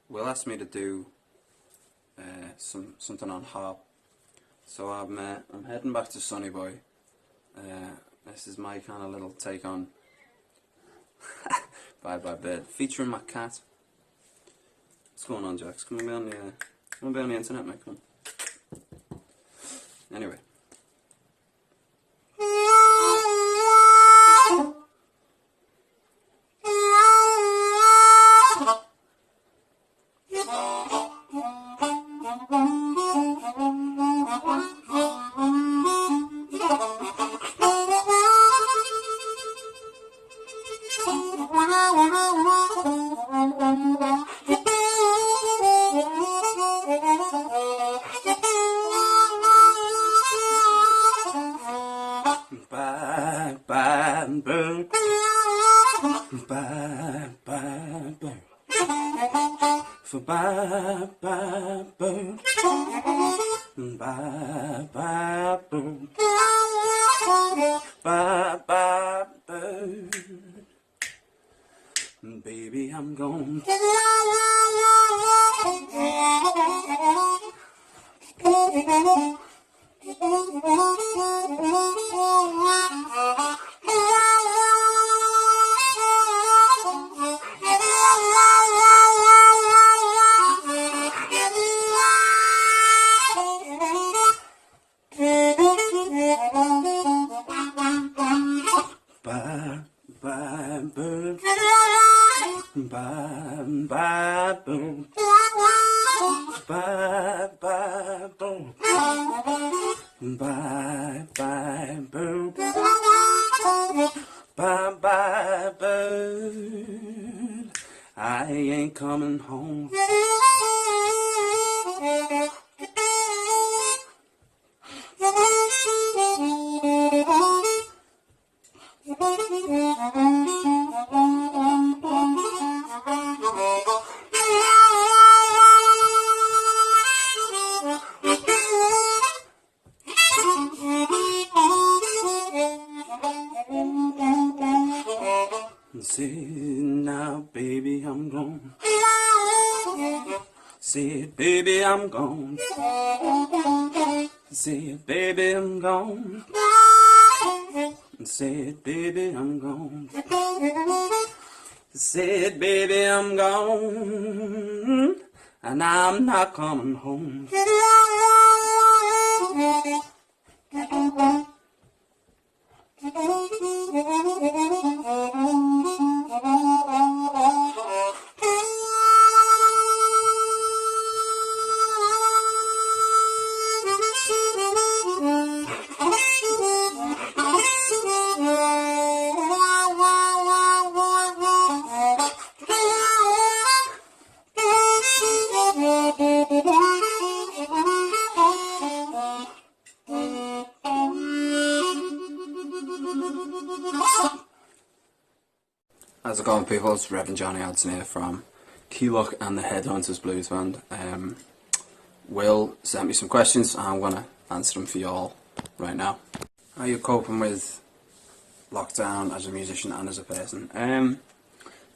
Will asked me to do something on harp, so I'm heading back to Sonny Boy. This is my kind of little take on Bye Bye Bird, featuring my cat. What's going on, Jax? Come on, be on the internet, mate. Come on. Anyway. Bye bye bird, bye bye bird, for bye bye bird, bye bye bird, bye bye bird, baby I'm gone. Bye bye bird, bye bye bird, bye bye bird, bye bye bird, bye bye bird, I ain't coming home. Say now, baby, I'm gone. Say, baby, I'm gone. Say, baby, I'm gone. Say, baby, I'm gone. Say, baby, I'm gone, and I'm not coming home. How's it going, people? It's Reverend Jonnie Hodson here from Keylock and the Headhunters Blues Band. Will sent me some questions and I'm going to answer them for you all right now. How are you coping with lockdown as a musician and as a person?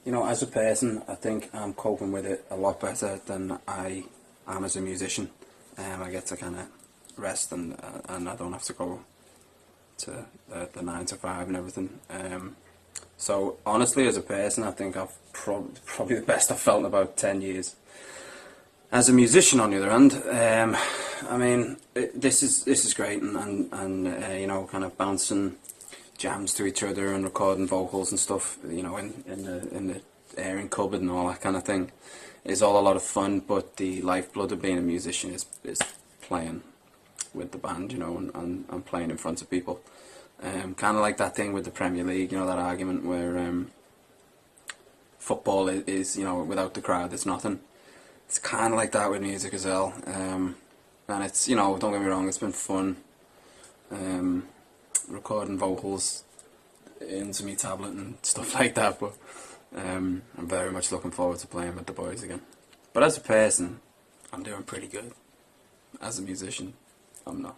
You know, as a person, I think I'm coping with it a lot better than I am as a musician. I get to kind of rest and I don't have to go to the 9 to 5 and everything. So honestly, as a person, I think I've probably the best I've felt in about 10 years. As a musician, on the other hand, I mean, this is great, and you know, kind of bouncing jams to each other and recording vocals and stuff, you know, in the airing cupboard and all that kind of thing, is all a lot of fun. But the lifeblood of being a musician is playing with the band, you know, and playing in front of people. Kind of like that thing with the Premier League, you know, that argument where football is, you know, without the crowd it's nothing. It's kind of like that with music as well. And it's, you know, don't get me wrong, it's been fun recording vocals into my tablet and stuff like that, but I'm very much looking forward to playing with the boys again. But as a person, I'm doing pretty good. As a musician, I'm not.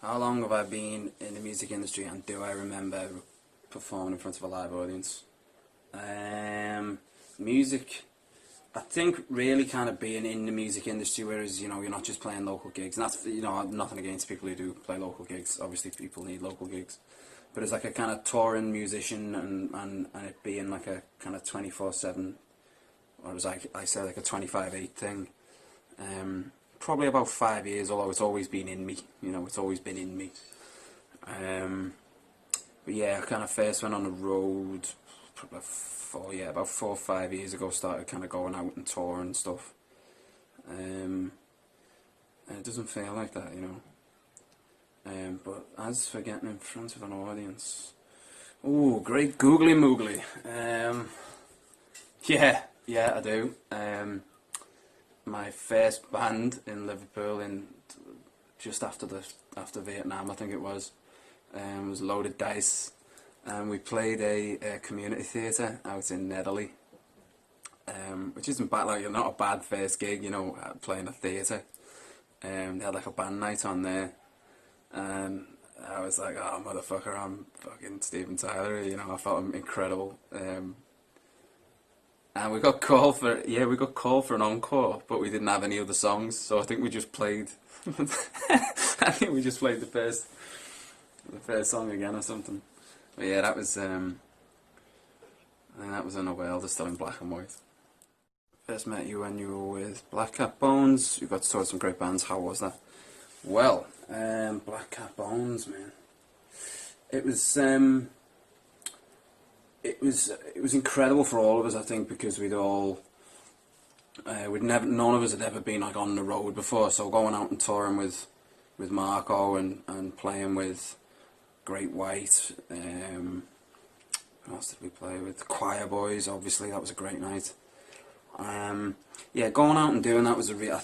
How long have I been in the music industry, and do I remember performing in front of a live audience? Music, I think really kind of being in the music industry, whereas, you know, you're not just playing local gigs, and that's, you know, nothing against people who do play local gigs. Obviously, people need local gigs, but as like a kind of touring musician, and it being like a kind of 24/7, or as I say, like a 25/8 thing. Probably about 5 years, although it's always been in me. You know, it's always been in me. But yeah, I kind of first went on the road about 4 or 5 years ago. Started kind of going out and touring and stuff. And it doesn't feel like that, you know. But as for getting in front of an audience, oh, great googly moogly. Yeah, I do. My first band in Liverpool, just after Vietnam, I think it was Loaded Dice, and we played a community theatre out in Netherley, which isn't bad. Like, not a bad first gig, you know, playing a theatre. They had like a band night on there, and I was like, oh motherfucker, I'm fucking Steven Tyler, you know. I felt incredible. And we got called for an encore, but we didn't have any other songs, so I think we just played. I think we just played the first song again or something. But yeah, that was I think that was in a world of still in black and white. First met you when you were with Black Cat Bones. You got to tour some great bands. How was that? Well, Black Cat Bones, man. It was incredible for all of us, I think, because none of us had ever been like on the road before. So going out and touring with Marco and playing with Great White. Who else did we play with? The Choir Boys, obviously. That was a great night. Yeah, going out and doing that was a real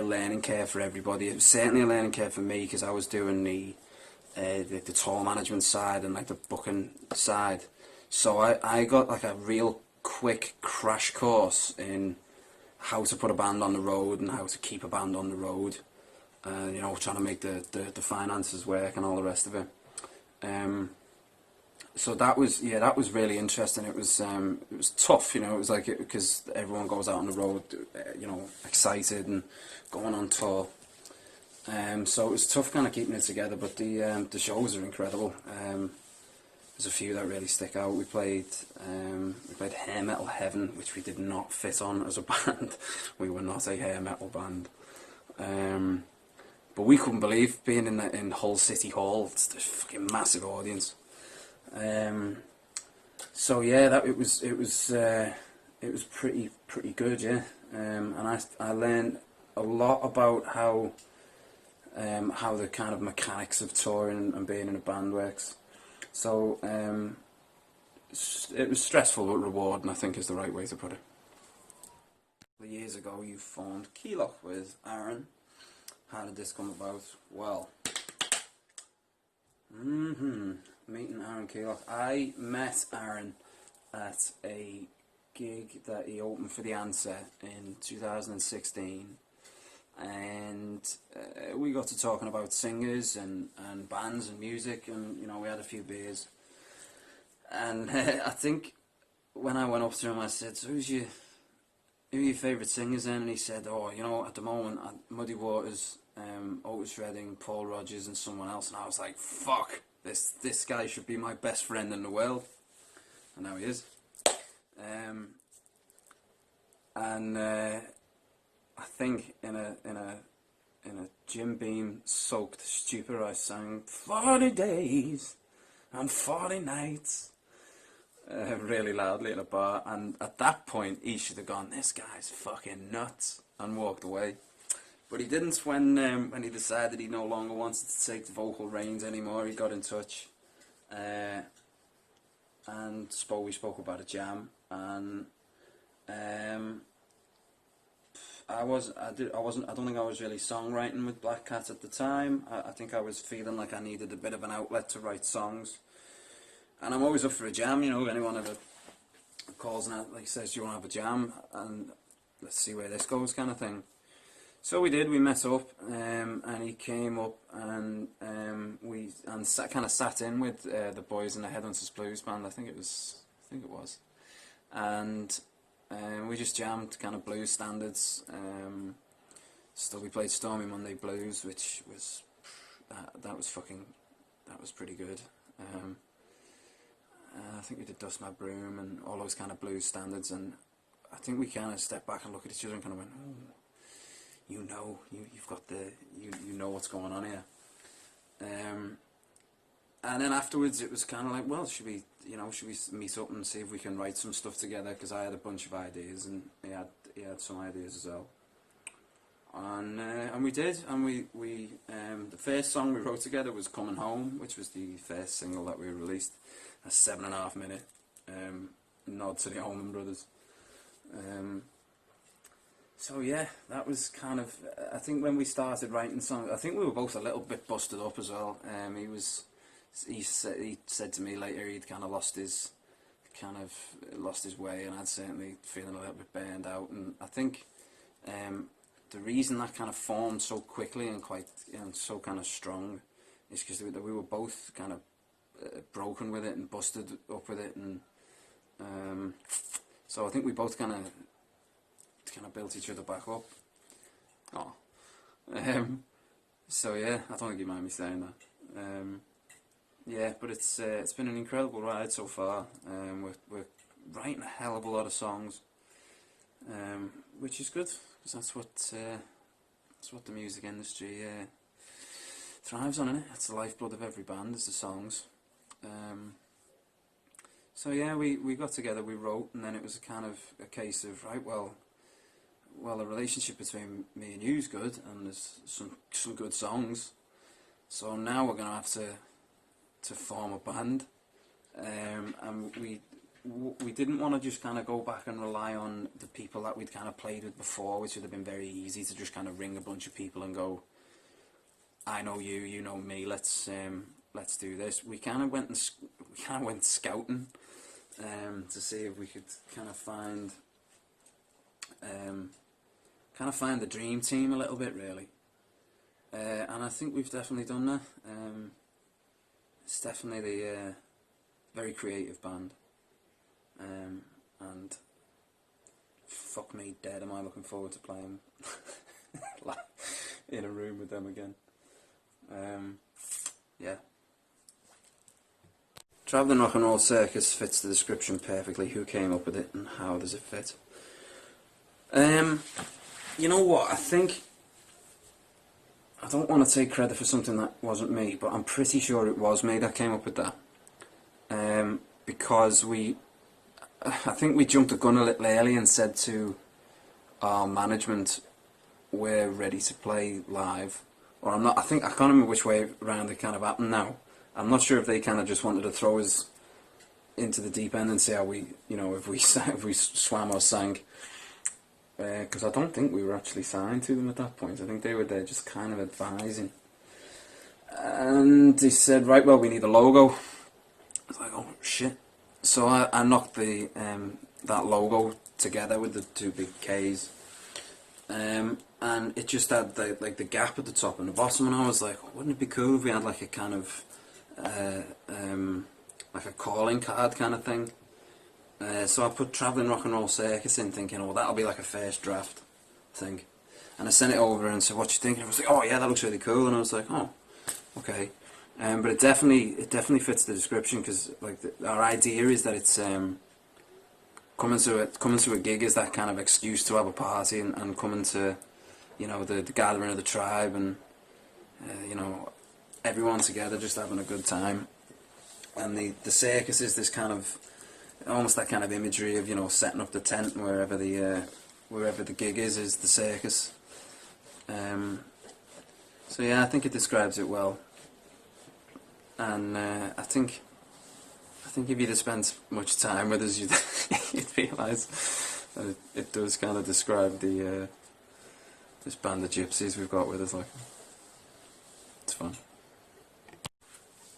learning curve for everybody. It was certainly a learning curve for me, because I was doing the tour management side and like the booking side. So I got like a real quick crash course in how to put a band on the road and how to keep a band on the road. You know, trying to make the finances work and all the rest of it. So that was really interesting. It was tough, you know. It was like, because everyone goes out on the road, you know, excited and going on tour. So it was tough kind of keeping it together, but the shows are incredible. There's a few that really stick out. We played Hair Metal Heaven, which we did not fit on as a band. We were not a hair metal band. But we couldn't believe being in Hull City Hall. It's a fucking massive audience. So yeah, it was pretty good, yeah. And I learned a lot about how the kind of mechanics of touring and being in a band works. So it was stressful but rewarding, I think, is the right way to put it. Years ago, you formed Keylock with Aaron. How did this come about? Well, meeting Aaron Keylock. I met Aaron at a gig that he opened for The Answer in 2016. And we got to talking about singers and bands and music, and you know, we had a few beers. And I think when I went up to him, I said, "So who are your favourite singers then?" And he said, "Oh, you know, at the moment, Muddy Waters, Otis Redding, Paul Rodgers, and someone else." And I was like, "Fuck, this guy should be my best friend in the world," and now he is. I think in a Jim Beam soaked stupor, I sang 40 days and 40 nights really loudly in a bar, and at that point he should have gone, "This guy's fucking nuts," and walked away. But he didn't. When he decided he no longer wanted to take the vocal reins anymore, he got in touch and we spoke about a jam, and I don't think I was really songwriting with Black Cat at the time. I think I was feeling like I needed a bit of an outlet to write songs. And I'm always up for a jam, you know. Anyone ever calls and like says, "Do you want to have a jam? And let's see where this goes," kind of thing. So we did. We met up, and he came up, and we kind of sat in with the boys in the Headhunters Blues band. I think it was, and We just jammed kind of blues standards. So we played Stormy Monday Blues, which was that was pretty good. I think we did Dust My Broom and all those kind of blues standards, and I think we kind of stepped back and looked at each other and kind of went, oh, you've got you know what's going on here. And then afterwards it was kind of like, well, should we meet up and see if we can write some stuff together, because I had a bunch of ideas and he had some ideas as well. And we did, and we the first song we wrote together was Coming Home, which was the first single that we released. A 7.5 minute nod to the Allman Brothers. So yeah, that was kind of, I think when we started writing songs, I think we were both a little bit busted up as well. He said to me later he'd kind of lost his way, and I'd certainly feeling a little bit burned out. And I think the reason that kind of formed so quickly and so kind of strong is because we were both kind of broken with it and busted up with it, and so I think we both kind of built each other back up. Oh, so yeah, I don't think you mind me saying that. Yeah, but it's been an incredible ride so far. We're writing a hell of a lot of songs, which is good, because that's what the music industry thrives on, isn't it? It's the lifeblood of every band, is the songs. So yeah, we got together, we wrote, and then it was kind of a case of, right, well, the relationship between me and you is good, and there's some good songs. So now we're gonna have to form a band, and we didn't want to just kind of go back and rely on the people that we'd kind of played with before, which would have been very easy to just kind of ring a bunch of people and go, I know you, you know me, let's do this. We kind of went scouting to see if we could kind of find the dream team a little bit, really. And I think we've definitely done that. It's definitely a very creative band, and fuck me dead, am I looking forward to playing in a room with them again. Yeah. Travelling Rock and Roll Circus fits the description perfectly. Who came up with it and how does it fit? You know what, I think, I don't want to take credit for something that wasn't me, but I'm pretty sure it was me that came up with that. Because I think we jumped the gun a little early and said to our management, we're ready to play live. Or I can't remember which way around it kind of happened now. I'm not sure if they kind of just wanted to throw us into the deep end and see how we, if we swam or sank. Because I don't think we were actually signed to them at that point. I think they were there just kind of advising. And they said, right, well, we need a logo. I was like, oh shit. So I knocked that logo together with the two big K's. And it just had the gap at the top and the bottom, and I was like, wouldn't it be cool if we had like a kind of like a calling card kind of thing. So I put Travelling Rock and Roll Circus in, thinking, oh, that'll be like a first draft thing. And I sent it over and said, what you think? And I was like, oh yeah, that looks really cool. And I was like, oh, okay. But it definitely fits the description, because like our idea is that it's coming to a gig is that kind of excuse to have a party, and coming to, the gathering of the tribe, and everyone together just having a good time. And the circus is this kind of almost that kind of imagery of setting up the tent wherever the gig is the circus. So yeah, I think it describes it well. And I think if you'd have spent much time with us, you'd realise that it does kind of describe this band of gypsies we've got with us. Like, it's fun.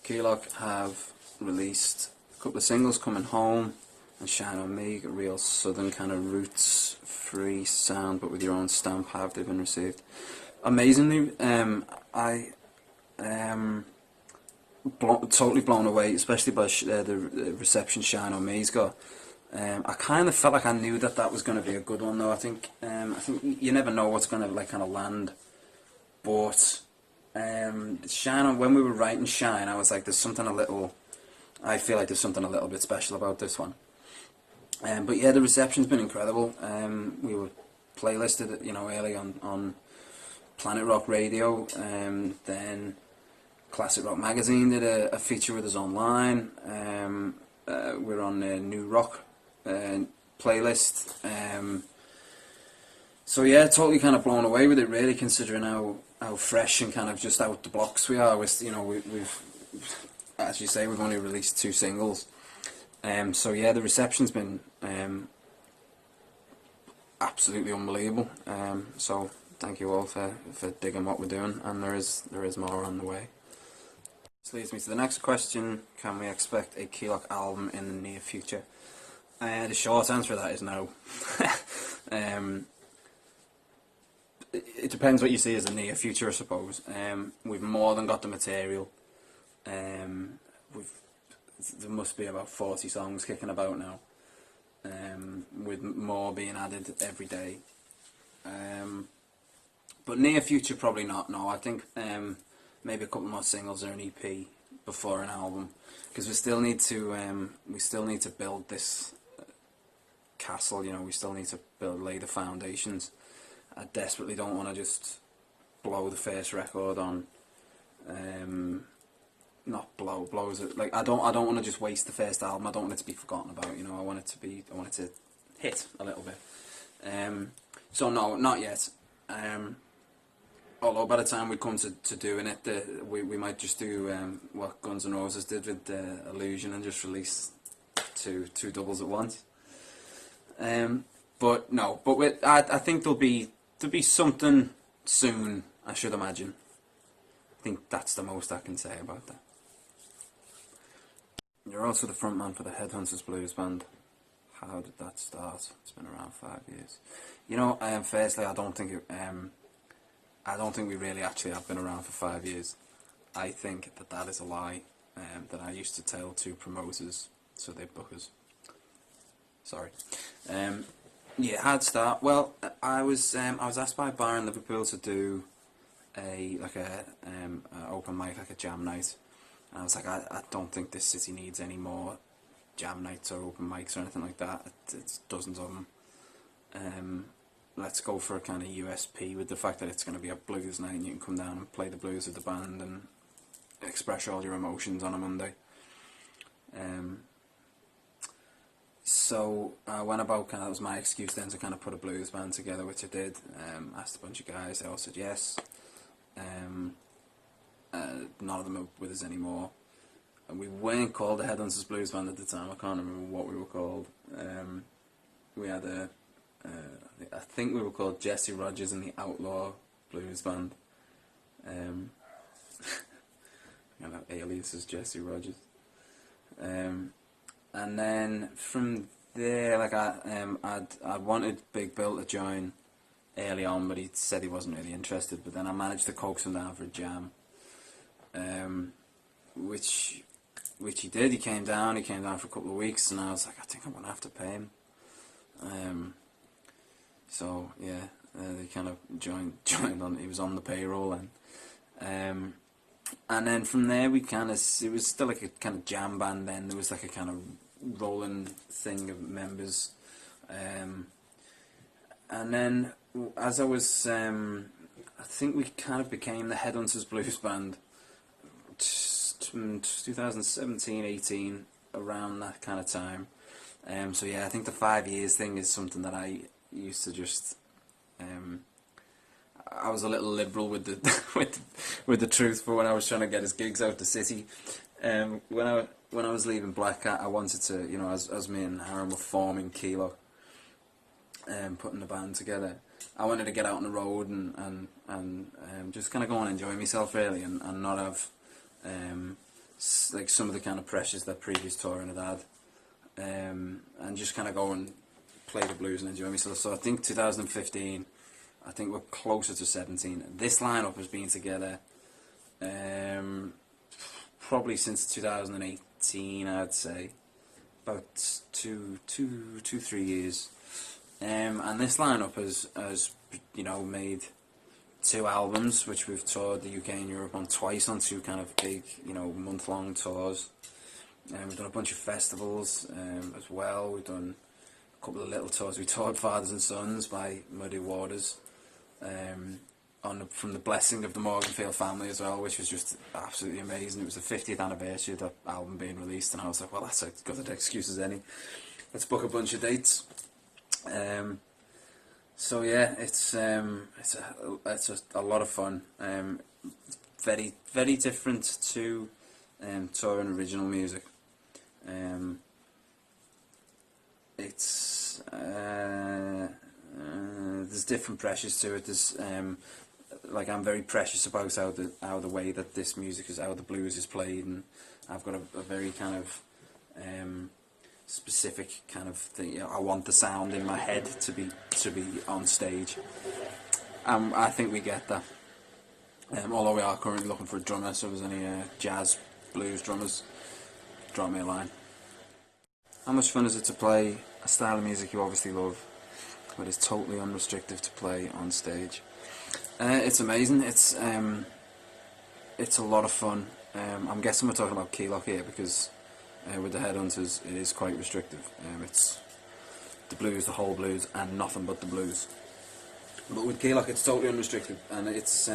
Keylock have released a couple of singles, Coming Home and Shine On Me, a real southern kind of roots free sound, but with your own stamp. How have they been received? Amazingly. Totally blown away, especially by the reception Shine On Me's got. I kind of felt like I knew that was going to be a good one, though. I think you never know what's going to like kind of land. But Shine, when we were writing Shine, I was like, I feel like there's something a little bit special about this one. But yeah, the reception's been incredible. We were playlisted, early on Planet Rock Radio. Then Classic Rock Magazine did a feature with us online. We're on the New Rock playlist. So yeah, totally kind of blown away with it, really, considering how fresh and kind of just out the blocks we are. We've, as you say, we've only released 2 singles. So yeah, the reception's been absolutely unbelievable. So thank you all for digging what we're doing, and there is more on the way. This leads me to the next question: can we expect a Keylock album in the near future? The short answer to that is no. It depends what you see as the near future, I suppose. We've more than got the material. There must be about 40 songs kicking about now, with more being added every day. But near future, probably not. No, I think maybe a couple more singles or an EP before an album, because we still need to build this castle. We still need to lay the foundations. I desperately don't want to just blow the first record on. Not blows it. Like I don't want to just waste the first album. I don't want it to be forgotten about. I want it to hit a little bit. So no, not yet. Although by the time we come to doing it, we might just do what Guns N' Roses did with Illusion and just release two doubles at once. But no, I think there'll be something soon, I should imagine. I think that's the most I can say about that. You're also the frontman for the Headhunters blues band. How did that start? It's been around 5 years. Firstly, I don't think we really actually have been around for 5 years. I think that is a lie that I used to tell to promoters so they book us. Sorry. Yeah, hard start. Well, I was asked by a bar in Liverpool to do a open mic, like a jam night. And I was like, I don't think this city needs any more jam nights or open mics or anything like that. It's dozens of them. Let's go for a kind of USP with the fact that it's going to be a blues night and you can come down and play the blues with the band and express all your emotions on a Monday. So I went about, that was my excuse then to kind of put a blues band together, which I did. Asked a bunch of guys, they all said yes. None of them are with us anymore. And we weren't called the Headhunters Blues Band at the time. I can't remember what we were called. We had I think we were called Jesse Rogers and the Outlaw Blues Band. Alias is Jesse Rogers. And then from there, I wanted Big Bill to join early on, but he said he wasn't really interested. But then I managed to coax him down for a jam, which he did. He came down for a couple of weeks, and I was like, I think I'm gonna have to pay him. So yeah, they kind of joined on. He was on the payroll, and then from there it was still like a kind of jam band. Then there was like a kind of rolling thing of members, and then as I was, I think we kind of became the Headhunters Blues Band. 2017, 18, around that kind of time. So yeah, I think the 5 years thing is something that I used to just. I was a little liberal with the with the truth for when I was trying to get his gigs out the city. When I was leaving Black Cat, I wanted to, as me and Aaron were forming Keylock, putting the band together, I wanted to get out on the road and just kind of go and enjoy myself really, and not have like some of the kind of pressures that previous touring had had, and just kind of go and play the blues and enjoy myself. So I think 2015, I think we're closer to 17. This lineup has been together probably since 2018, I'd say. about 3 years. And this lineup has made 2 albums, which we've toured the UK and Europe on twice on 2 kind of big, month-long tours. We've done a bunch of festivals as well. We've done a couple of little tours. We toured Fathers and Sons by Muddy Waters, from the blessing of the Morganfield family as well, which was just absolutely amazing. It was the 50th anniversary of the album being released, and I was like, well, that's as good an excuse as any. Let's book a bunch of dates. So yeah, it's a lot of fun. Very very different to touring original music. There's different pressures to it. There's like, I'm very precious about how the way that this music is, how the blues is played, and I've got a very kind of specific kind of thing. I want the sound in my head to be on stage. I think we get that. Although we are currently looking for a drummer, so if there's any jazz, blues drummers, drop me a line. How much fun is it to play a style of music you obviously love, but is totally unrestricted to play on stage? It's amazing. It's a lot of fun. I'm guessing we're talking about key lock here, because with the Headhunters it is quite restrictive. It's the blues, the whole blues, and nothing but the blues. But with key lock it's totally unrestricted, and it's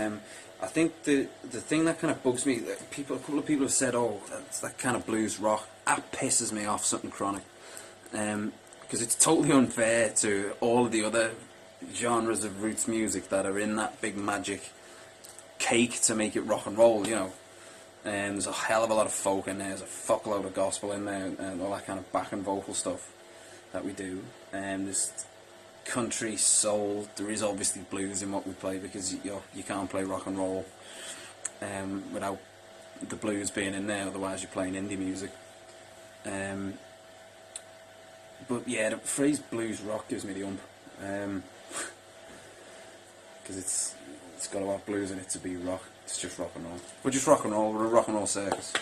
I think the thing that kind of bugs me, that a couple of people have said, oh, that's that kind of blues rock. That pisses me off, something chronic, because it's totally unfair to all of the other genres of roots music that are in that big magic cake to make it rock and roll. There's a hell of a lot of folk in there. There's a fuckload of gospel in there, and all that kind of back and vocal stuff that we do. There's country, soul. There is obviously blues in what we play, because you can't play rock and roll without the blues being in there. Otherwise, you're playing indie music. But yeah, the phrase blues rock gives me the ump, because it's got to have blues in it to be rock. It's just rock and roll. We're just rock and roll. We're a rock and roll circus.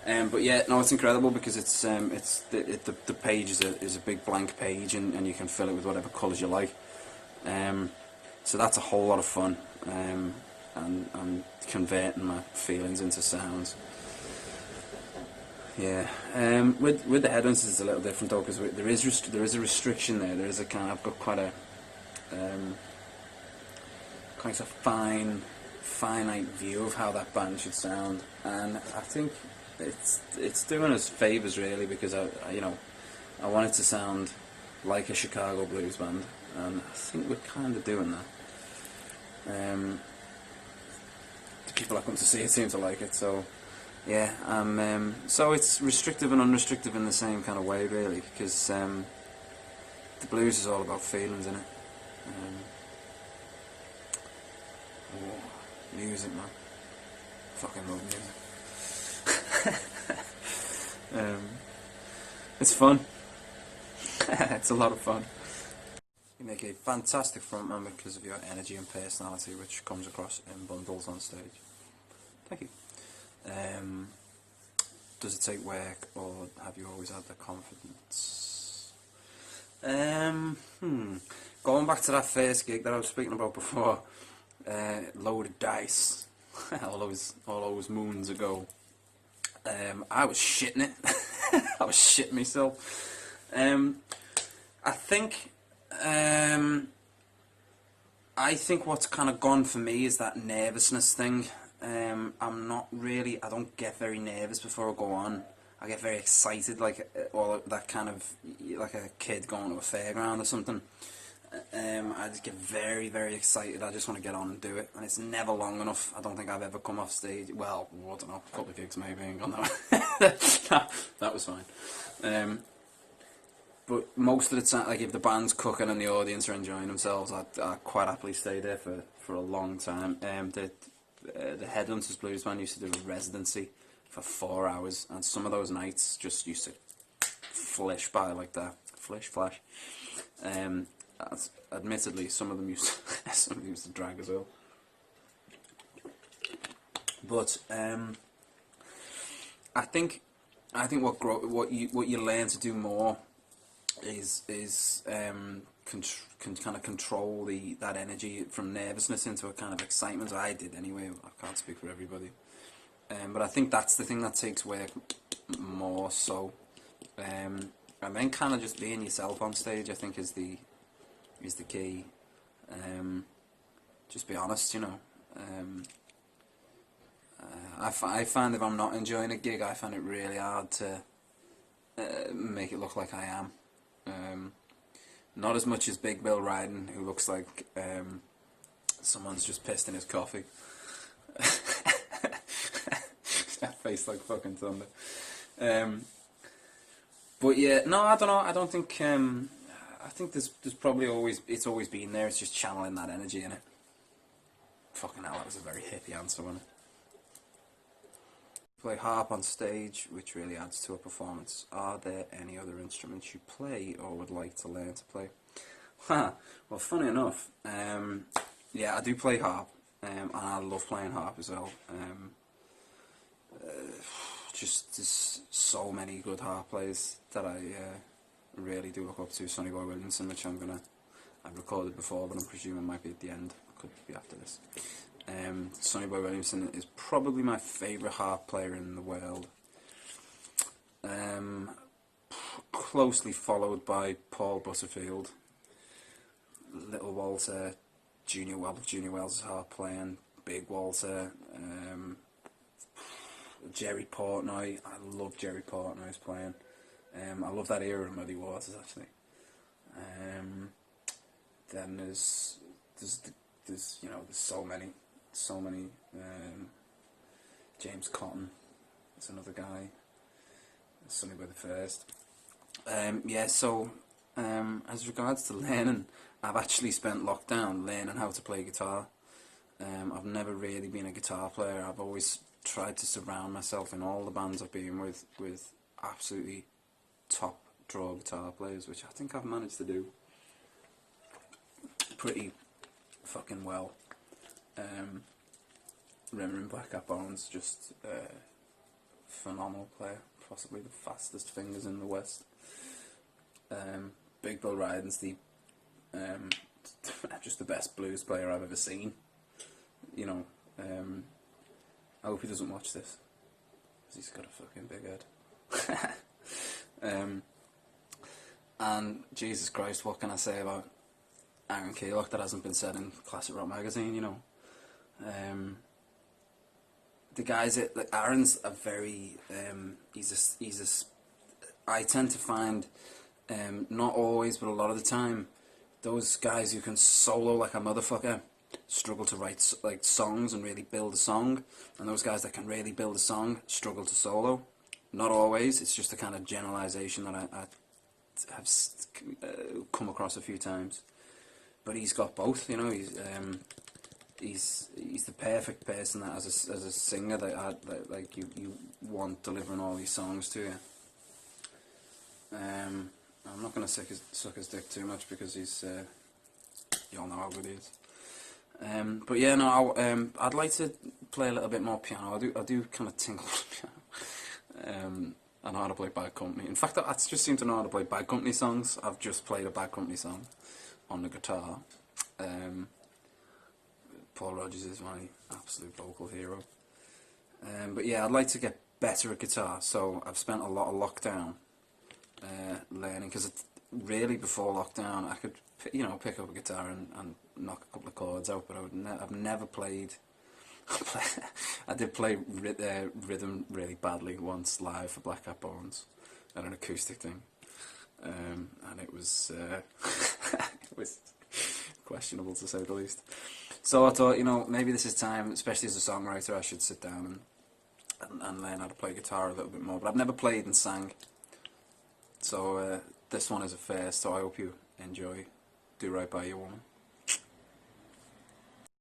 But yeah, no, it's incredible, because the page is a big blank page, and you can fill it with whatever colours you like. So that's a whole lot of fun, and converting my feelings into sounds. Yeah, with the Headhunters it's a little different though, because there is a restriction there. There is a kind of, I've got quite a quite a finite view of how that band should sound, and I think it's doing us favours really, because I want it to sound like a Chicago blues band, and I think we're kind of doing that. The people that come to see it seem to like it, so yeah. So it's restrictive and unrestrictive in the same kind of way really, because the blues is all about feelings, isn't it? Music, man. Fucking love music. It's fun. It's a lot of fun. You make a fantastic frontman because of your energy and personality, which comes across in bundles on stage. Thank you. Does it take work, or have you always had the confidence? Going back to that first gig that I was speaking about before, Loaded Dice, all those moons ago. I was shitting it. I was shitting myself. I think what's kind of gone for me is that nervousness thing. I don't get very nervous before I go on. I get very excited, like all that kind of, like a kid going to a fairground or something. I just get very, very excited. I just want to get on and do it, and it's never long enough. I don't think I've ever come off stage. Well, I don't know, a couple of gigs maybe, and gone that. That was fine. But most of the time, like if the band's cooking and the audience are enjoying themselves, I quite happily stay there for a long time. The Headhunters Blues Band used to do a residency for 4 hours, and some of those nights just used to flash by like that. Flash. Admittedly, some of them used to drag as well. But I think I think what you learn to do more is kind of control that energy from nervousness into a kind of excitement. I did anyway. I can't speak for everybody, but I think that's the thing that takes work more so. And then kind of just being yourself on stage, I think, is the key. Just be honest, you know. I find if I'm not enjoying a gig, I find it really hard to make it look like I am. Not as much as Big Bill Ryden, who looks like someone's just pissed in his coffee. That face like fucking thunder. But yeah, no, I don't know. I don't think. I think there's probably it's always been there. It's just channeling that energy in it. Fucking hell, that was a very hippie answer, wasn't it? Play harp on stage, which really adds to a performance. Are there any other instruments you play or would like to learn to play? Well, funny enough, yeah, I do play harp, and I love playing harp as well. Just there's so many good harp players that I really do look up to. Sonny Boy Williamson, which I've recorded before, but I'm presuming might be at the end. Could be after this. Sonny Boy Williamson is probably my favourite harp player in the world. Closely followed by Paul Butterfield, Little Walter, Junior Wells' harp playing, Big Walter, Jerry Portnoy. I love Jerry Portnoy's playing. I love that era of Muddy Waters actually. Then there's you know, there's so many. James Cotton is another guy. Sonny Boy the First. Yeah, so as regards to learning, I've actually spent lockdown learning how to play guitar. I've never really been a guitar player. I've always tried to surround myself in all the bands I've been with absolutely top draw guitar players, which I think I've managed to do pretty fucking well. Remembering Black Hat Bones, just phenomenal player, possibly the fastest fingers in the West. Big Bill Ryden's just the best blues player I've ever seen. You know, I hope he doesn't watch this, because he's got a fucking big head. And Jesus Christ, what can I say about Aaron Keelock that hasn't been said in Classic Rock Magazine, you know? The guys at, like, Aaron's a very, I tend to find, not always, but a lot of the time, those guys who can solo like a motherfucker struggle to write, like, songs and really build a song, and those guys that can really build a song struggle to solo. Not always, it's just a kind of generalization that I have come across a few times. But he's got both, you know. He's the perfect person that as a singer that like you want delivering all these songs to you. I'm not gonna suck his dick too much because he's you all know how good he is. But yeah, no, I'd like to play a little bit more piano. I do kind of tinkle on piano. I know how to play Bad Company. In fact, I just seem to know how to play Bad Company songs. I've just played a Bad Company song on the guitar. Paul Rodgers is my absolute vocal hero. But yeah, I'd like to get better at guitar, so I've spent a lot of lockdown learning, because really before lockdown I could, you know, pick up a guitar and knock a couple of chords out, but I've never played. I did play rhythm really badly once live for Black Hat Bones at an acoustic thing, and it was it was questionable to say the least. So I thought, you know, maybe this is time, especially as a songwriter, I should sit down and learn how to play guitar a little bit more. But I've never played and sang, so this one is a first, so I hope you enjoy Do Right By Your Woman.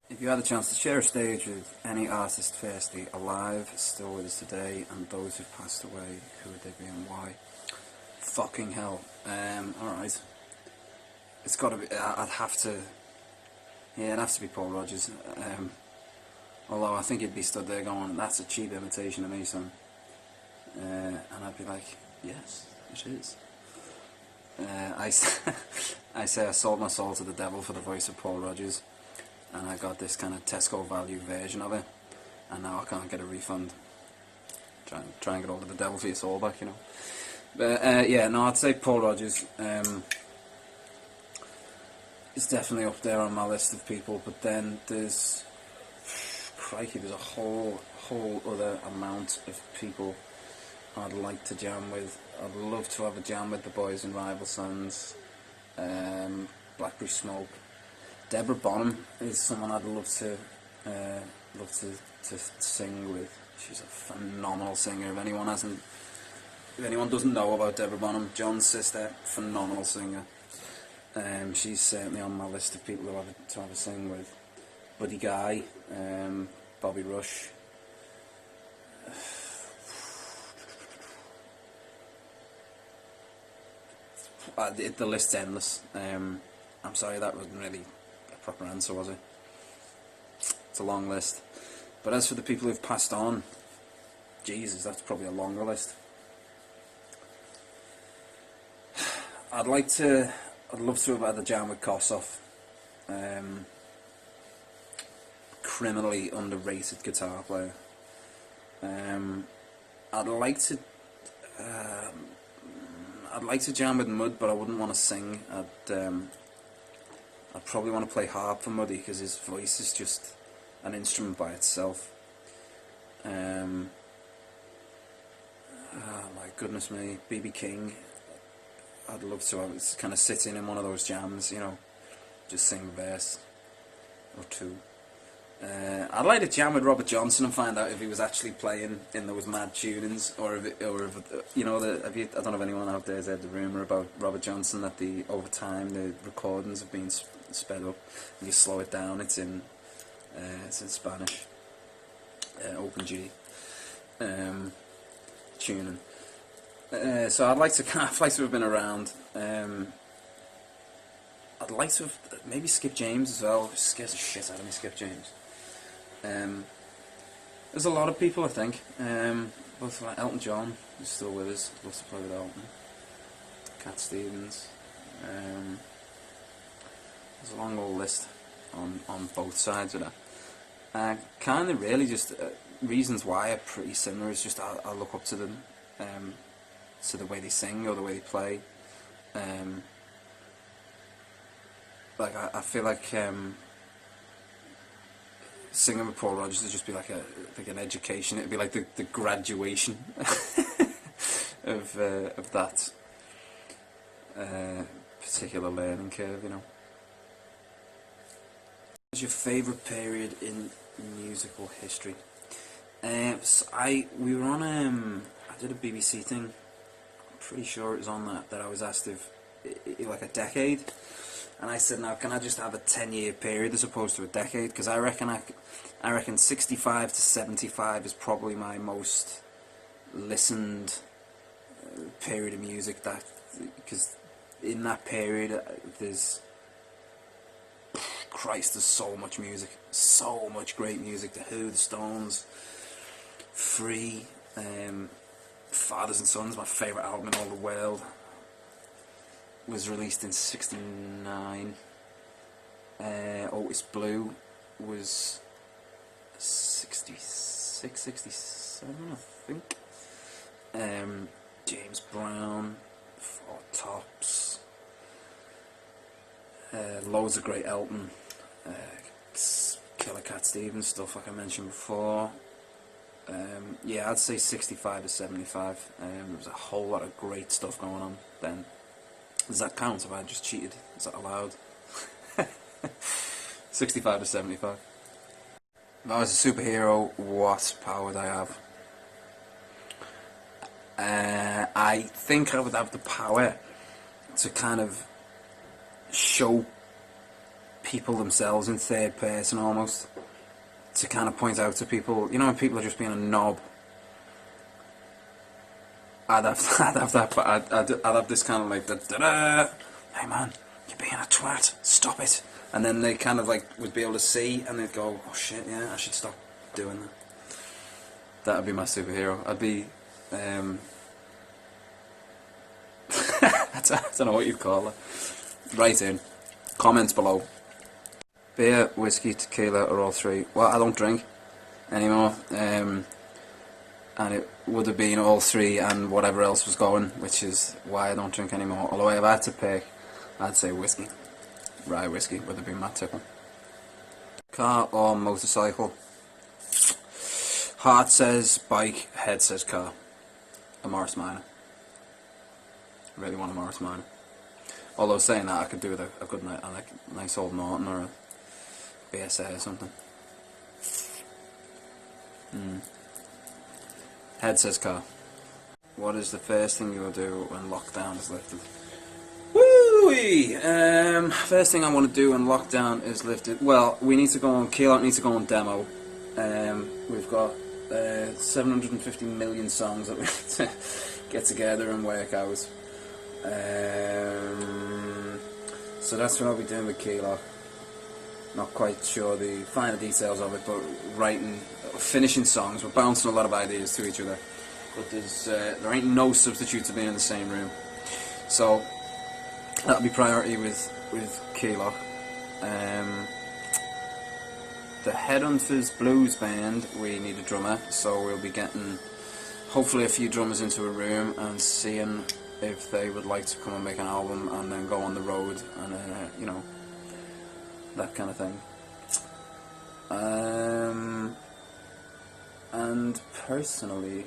If you had a chance to share a stage with any artist, firstly, alive, still with us today, and those who've passed away, who would they be and why? Fucking hell. Alright. It's gotta be, I'd have to, yeah, it'd have to be Paul Rodgers. Although I think he'd be stood there going, that's a cheap imitation of me, son. and I'd be like, yes, it is. I say I sold my soul to the devil for the voice of Paul Rodgers, and I got this kind of Tesco value version of it, and now I can't get a refund. Try and get hold of the devil for your soul back, you know. But yeah, no, I'd say Paul Rodgers is definitely up there on my list of people. But then there's, crikey, there's a whole other amount of people I'd like to jam with. I'd love to have a jam with the boys in Rival Sons, Blackberry Smoke. Deborah Bonham is someone I'd love to sing with. She's a phenomenal singer. If anyone doesn't know about Deborah Bonham, John's sister, phenomenal singer. She's certainly on my list of people to have a sing with. Buddy Guy, Bobby Rush. The list's endless. I'm sorry, that wasn't really a proper answer, was it? It's a long list. But as for the people who've passed on, Jesus, that's probably a longer list. I'd love to have had a jam with Kossoff. Criminally underrated guitar player. I'd like to jam with Mud, but I wouldn't want to sing. I'd probably want to play harp for Muddy because his voice is just an instrument by itself. My goodness me, B.B. King. I'd love to kind of sit in one of those jams, you know, just sing a verse or two. I'd like to jam with Robert Johnson and find out if he was actually playing in those mad tunings, or if you know, I don't know if anyone out there has heard the rumour about Robert Johnson that over time the recordings have been sped up. When you slow it down, it's in Spanish, open G tuning. So I'd like to have been around. I'd like to have maybe Skip James as well. It scares the shit out of me, Skip James. There's a lot of people, I think. Both like Elton John is still with us. I'd love to play with Elton. Cat Stevens. There's a long old list on both sides of that. Kind of really just reasons why are pretty similar. Is just I look up to them, to the way they sing or the way they play. Like I feel like singing with Paul Rodgers would just be like an education. It'd be like the graduation of that particular learning curve, you know. What's your favourite period in musical history? We were on I did a BBC thing. I'm pretty sure it was on that I was asked if like a decade. And I said, now, can I just have a 10-year period as opposed to a decade? Because I reckon 65 to 75 is probably my most listened period of music. Because in that period, there's so much music, so much great music. The Who, the Stones, Free, Fathers and Sons, my favourite album in all the world. Was released in '69. Otis Blue was 66, 67, I think. James Brown, Four Tops. Loads of great Elton. Killer Cat Stevens stuff, like I mentioned before. Yeah, I'd say 65 to 75. There was a whole lot of great stuff going on then. Does that count if I just cheated? Is that allowed? 65 to 75. If I was a superhero, what power would I have? I think I would have the power to kind of show people themselves in third person almost. To kind of point out to people, you know, when people are just being a knob. I'd have this kind of like da-da-da, hey man, you're being a twat, stop it. And then they kind of like would be able to see and they'd go, oh shit, yeah, I should stop doing that. That would be my superhero. I'd be I don't know what you'd call it. Write in. Comments below. Beer, whiskey, tequila, or all three. Well, I don't drink anymore. And it would have been all three and whatever else was going, which is why I don't drink anymore. Although if I had to pick, I'd say whiskey. Rye whiskey would have been my tickle. Car or motorcycle? Heart says bike, head says car. A Morris Minor. I really want a Morris Minor. Although saying that, I could do with a good nice old Norton or a BSA or something. Head says car. What is the first thing you'll do when lockdown is lifted? Woo-wee! First thing I want to do when lockdown is lifted. Well, we need to go on. Keylok needs to go on demo. We've got 750 million songs that we need to get together and work out. So that's what I'll be doing with Keylok. Not quite sure the finer details of it, but writing, finishing songs. We're bouncing a lot of ideas to each other, but there ain't no substitute to being in the same room. So that'll be priority with Keylok. The Headhunters Blues Band, we need a drummer, so we'll be getting hopefully a few drummers into a room and seeing if they would like to come and make an album and then go on the road and you know, that kind of thing. And personally,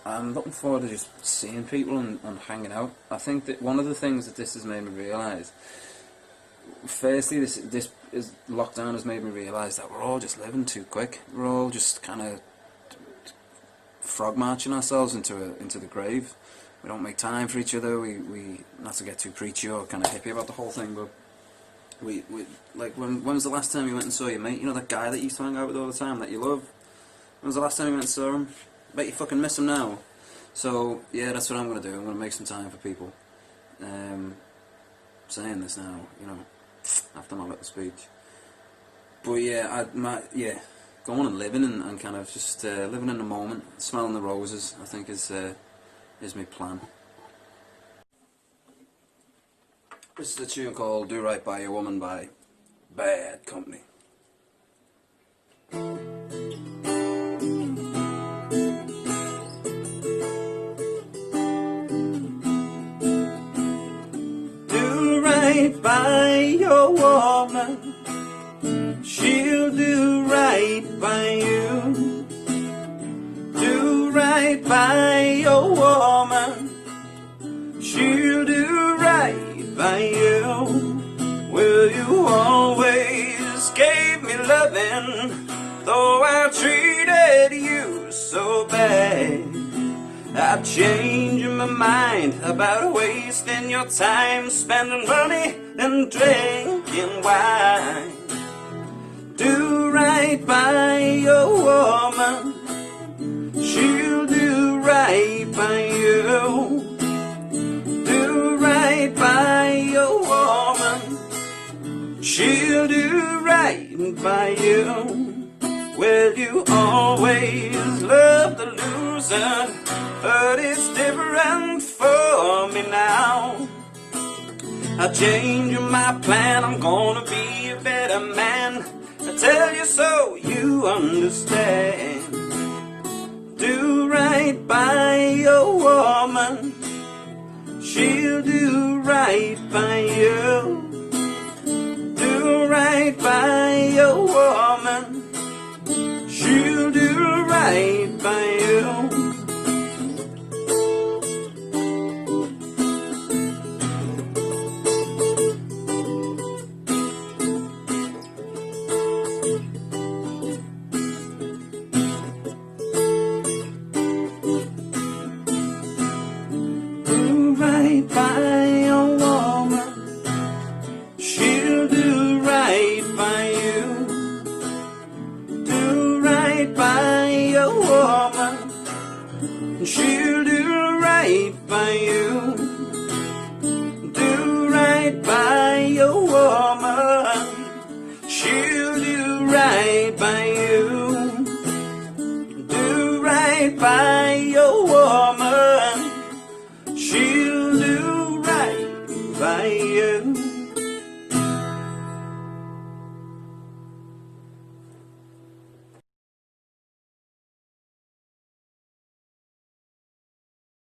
I'm looking forward to just seeing people and hanging out. I think that one of the things that this has made me realise, firstly, this lockdown has made me realise that we're all just living too quick. We're all just kind of frog marching ourselves into the grave. We don't make time for each other. We not to get too preachy or kind of hippie about the whole thing, but we like when was the last time you went and saw your mate? You know, that guy that you used to hang out with all the time that you love. When was the last time you went and saw him? Bet you fucking miss him now. So yeah, that's what I'm gonna do. I'm gonna make some time for people. Saying this now, you know, after my little speech. But yeah, going and living and kind of just living in the moment, smelling the roses, I think is my plan. This is a tune called "Do Right By Your Woman" by Bad Company. Do right by your woman, she'll do right by you. Do right by your woman, she'll do right by you. Will you always gave me loving, though I treated you so bad? I've changed my mind about wasting your time, spending money and drinking wine. Do right by your woman, she'll do right by you. Do right by your woman, she'll do right by you. Will you always love the loser? But it's different for me now. I changed my plan, I'm gonna be a better man. I tell you so you understand. Do right by your woman, she'll do right by you. Do right by your woman, she'll do right by you. Do right by your woman, she'll do right by you. Do right by your woman, she'll do right by you. Do right by your woman, she'll do right by you. Do right by your by you.